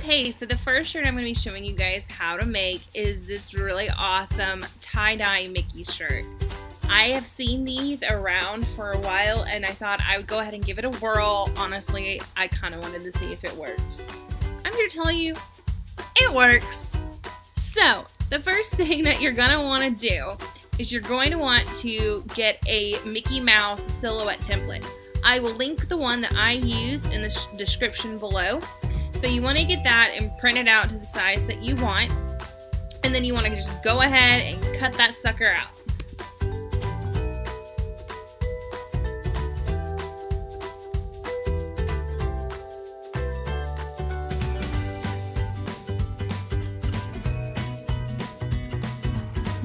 Okay, so the first shirt I'm going to be showing you guys how to make is this really awesome tie-dye Mickey shirt. I have seen these around for a while and I thought I would go ahead and give it a whirl. Honestly, I kind of wanted to see if it worked. I'm here to tell you, it works. So, the first thing that you're going to want to do is you're going to want to get a Mickey Mouse silhouette template. I will link the one that I used in the description below. So you want to get that and print it out to the size that you want. And then you want to just go ahead and cut that sucker out.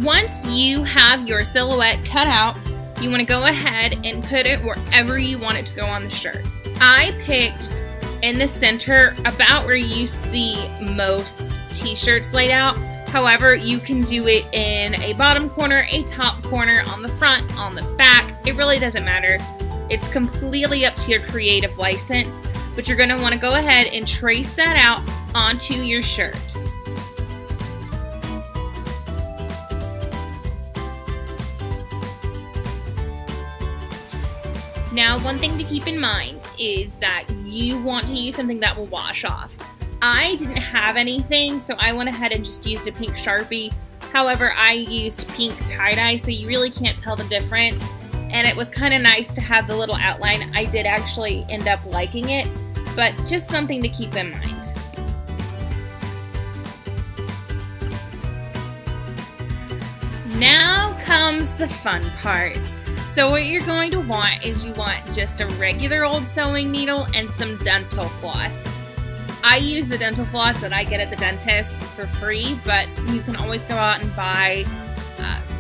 Once you have your silhouette cut out, you want to go ahead and put it wherever you want it to go on the shirt. I picked in the center, about where you see most t-shirts laid out. However, you can do it in a bottom corner, a top corner, on the front, on the back. It really doesn't matter. It's completely up to your creative license, but you're going to want to go ahead and trace that out onto your shirt. Now, one thing to keep in mind is that you want to use something that will wash off. I didn't have anything, so I went ahead and just used a pink Sharpie. However, I used pink tie-dye, so you really can't tell the difference. And it was kind of nice to have the little outline. I did actually end up liking it, but just something to keep in mind. Now comes the fun part. So what you're going to want is you want just a regular old sewing needle and some dental floss. I use the dental floss that I get at the dentist for free, but you can always go out and buy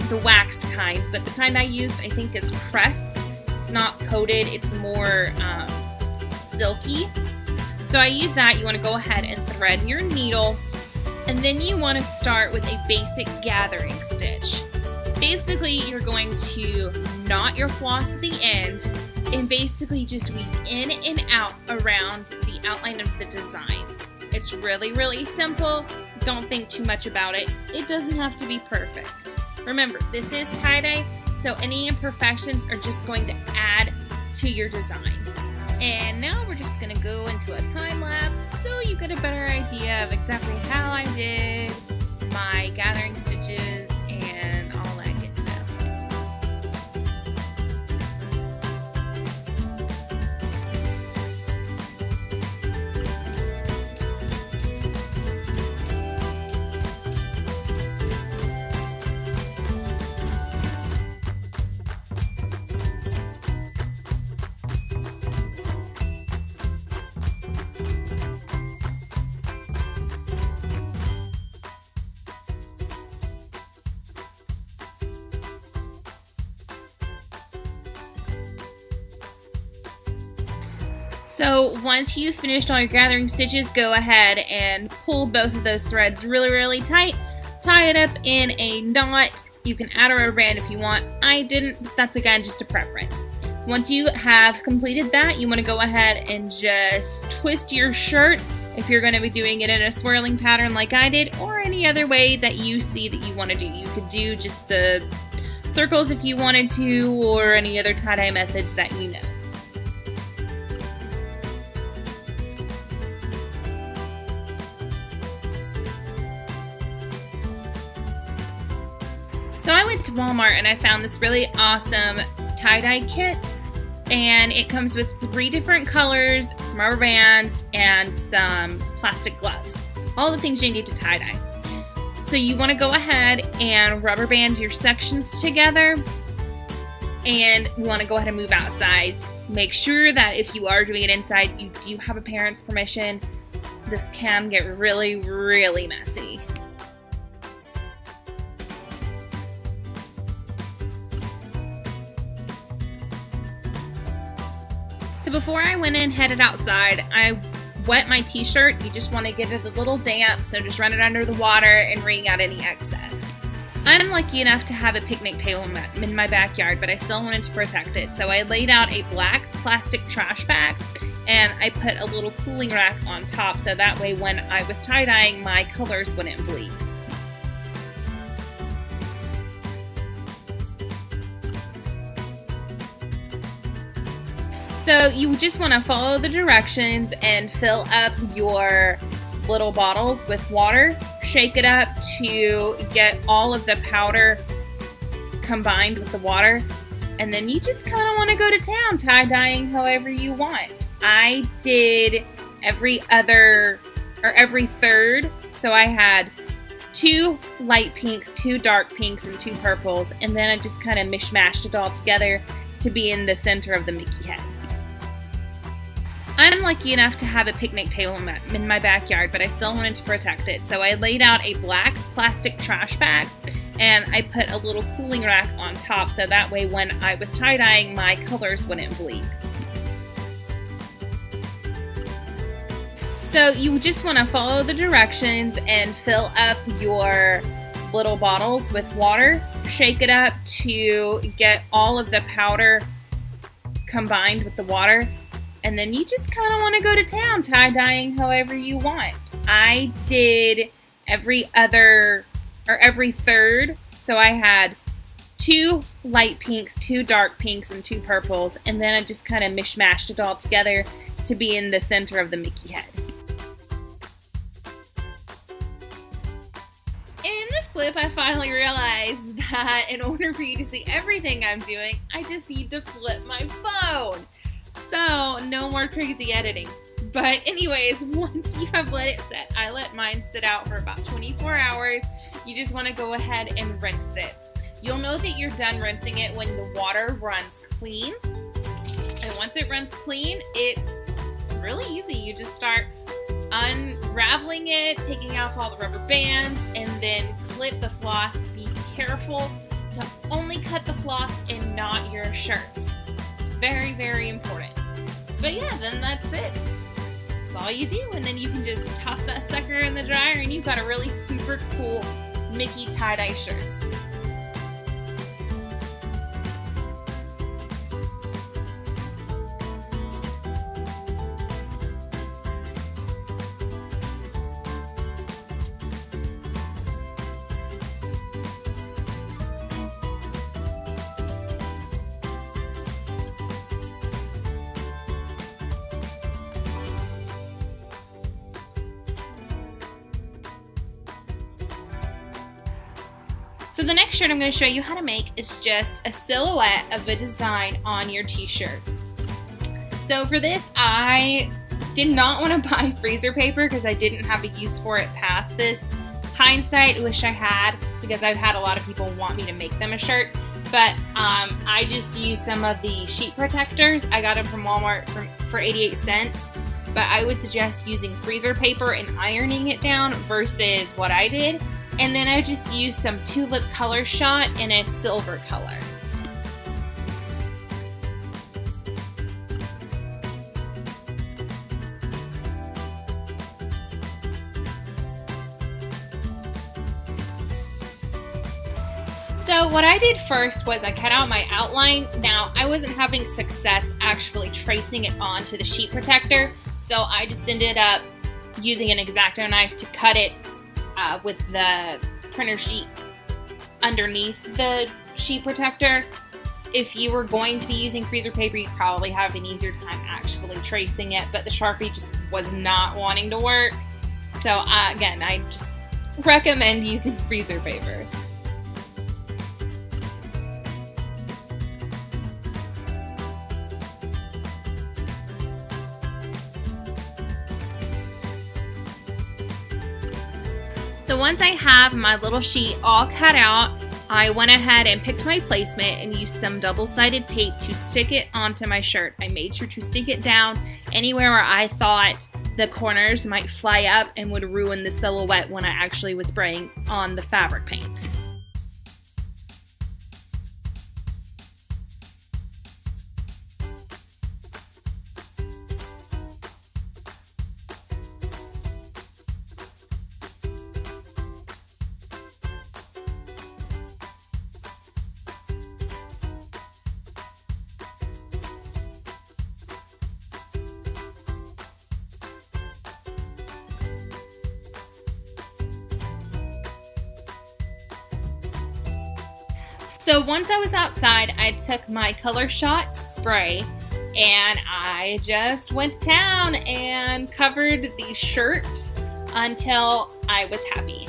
the waxed kind. But the kind I used, I think, is pressed. It's not coated, it's more silky. So I use that. You want to go ahead and thread your needle, and then you want to start with a basic gathering stitch. Basically, you're going to knot your floss at the end and basically just weave in and out around the outline of the design. It's really, really simple. Don't think too much about it. It doesn't have to be perfect. Remember, this is tie-dye, so any imperfections are just going to add to your design. And now we're just going to go into a time lapse so you get a better idea of exactly how I did my gathering stitches and all that good stuff. So once you've finished all your gathering stitches, go ahead and pull both of those threads really, really tight. Tie it up in a knot. You can add a rubber band if you want. I didn't, but that's again just a preference. Once you have completed that, you want to go ahead and just twist your shirt if you're going to be doing it in a swirling pattern like I did, or any other way that you see that you want to do. You could do just the circles if you wanted to, or any other tie-dye methods that you know. So I went to Walmart and I found this really awesome tie-dye kit, and it comes with 3 different colors, some rubber bands, and some plastic gloves. All the things you need to tie-dye. So you want to go ahead and rubber band your sections together, and you want to go ahead and move outside. Make sure that if you are doing it inside, you do have a parent's permission. This can get really, really messy. So before I went and headed outside, I wet my t-shirt. You just want to get it a little damp, so just run it under the water and wring out any excess. I'm lucky enough to have a picnic table in my backyard, but I still wanted to protect it. So I laid out a black plastic trash bag and I put a little cooling rack on top so that way when I was tie-dyeing, my colors wouldn't bleed. So you just want to follow the directions and fill up your little bottles with water. Shake it up to get all of the powder combined with the water. And then you just kind of want to go to town tie-dyeing however you want. I did every other or every third. So I had 2 light pinks, 2 dark pinks, and 2 purples. And then I just kind of mishmashed it all together to be in the center of the Mickey head. I'm lucky enough to have a picnic table in my backyard, but I still wanted to protect it. So I laid out a black plastic trash bag and I put a little cooling rack on top so that way when I was tie-dyeing, my colors wouldn't bleed. So you just want to follow the directions and fill up your little bottles with water. Shake it up to get all of the powder combined with the water. And then you just kind of want to go to town tie-dyeing however you want. I did every other or every third. So I had 2 light pinks, 2 dark pinks, and 2 purples. And then I just kind of mishmashed it all together to be in the center of the Mickey head. In this clip, I finally realized that in order for you to see everything I'm doing, I just need to flip my phone. So, no more crazy editing. But anyways, once you have let it set, I let mine sit out for about 24 hours. You just want to go ahead and rinse it. You'll know that you're done rinsing it when the water runs clean. And once it runs clean, it's really easy. You just start unraveling it, taking off all the rubber bands, and then clip the floss. Be careful to only cut the floss and not your shirt. Very, very important. But yeah, then that's it. That's all you do. And then you can just toss that sucker in the dryer and you've got a really super cool Mickey tie-dye shirt. So the next shirt I'm going to show you how to make is just a silhouette of a design on your t-shirt. So for this, I did not want to buy freezer paper because I didn't have a use for it past this. Hindsight, wish I had, because I've had a lot of people want me to make them a shirt. But I just used some of the sheet protectors. I got them from Walmart for 88 cents. But I would suggest using freezer paper and ironing it down versus what I did. And then I just used some Tulip Color Shot in a silver color. So what I did first was I cut out my outline. Now, I wasn't having success actually tracing it onto the sheet protector, so I just ended up using an X-Acto knife to cut it with the printer sheet underneath the sheet protector. If you were going to be using freezer paper, you'd probably have an easier time actually tracing it, but the Sharpie just was not wanting to work. So again, I just recommend using freezer paper. So once I have my little sheet all cut out, I went ahead and picked my placement and used some double-sided tape to stick it onto my shirt. I made sure to stick it down anywhere where I thought the corners might fly up and would ruin the silhouette when I actually was spraying on the fabric paint. So once I was outside, I took my Color Shot spray and I just went to town and covered the shirt until I was happy.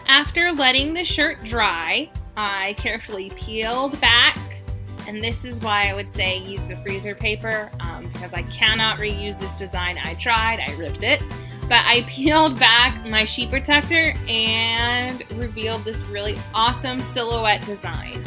After letting the shirt dry, I carefully peeled back, and this is why I would say use the freezer paper, because I cannot reuse this design. I tried, I ripped it, but I peeled back my sheet protector and revealed this really awesome silhouette design.